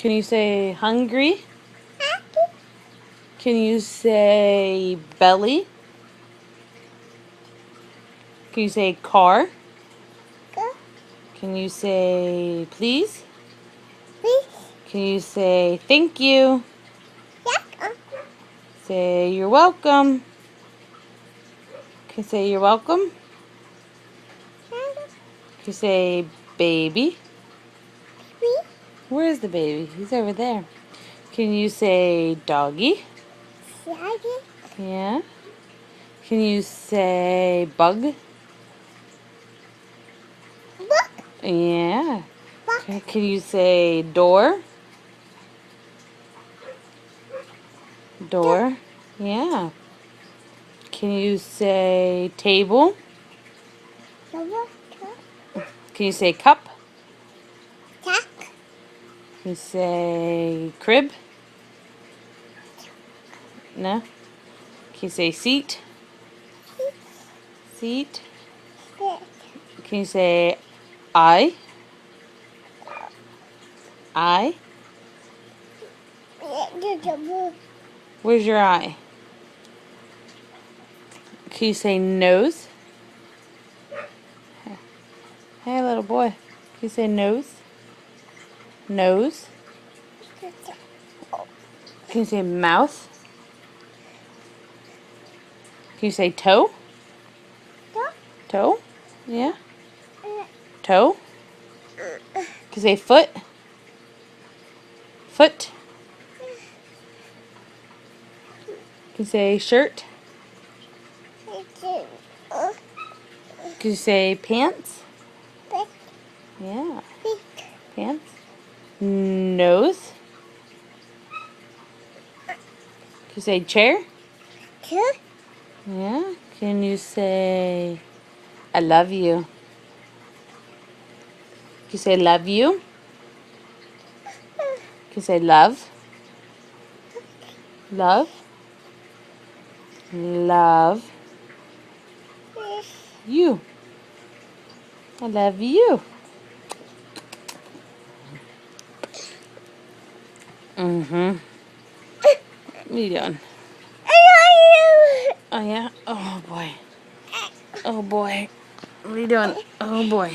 Can you say hungry? Can you say belly? Can you say car? Can you say please? Can you say thank you? Say you're welcome. Can you say you're welcome? Can you say baby? Where is the baby? He's over there. Can you say doggy? Yeah. Can you say bug? Yeah. Can you say door? Door. Yeah. Can you say table? Can you say cup? Can you say crib? No. Can you say seat? Seat. Can you say eye? Eye? Where's your eye? Can you say nose? Hey, little boy. Can you say nose? Nose? Can you say mouth? Can you say toe? Toe? Yeah. Toe? Can you say foot? Foot? Can you say shirt? Can you say pants? Yeah. Pants? Nose? Can you say chair? Yeah. Can you say I love you? Can you say love you? Can you say love? Love? Love you. I love you. What are you doing? Oh, yeah? Oh, boy. Oh, boy. What are you doing? Oh, boy.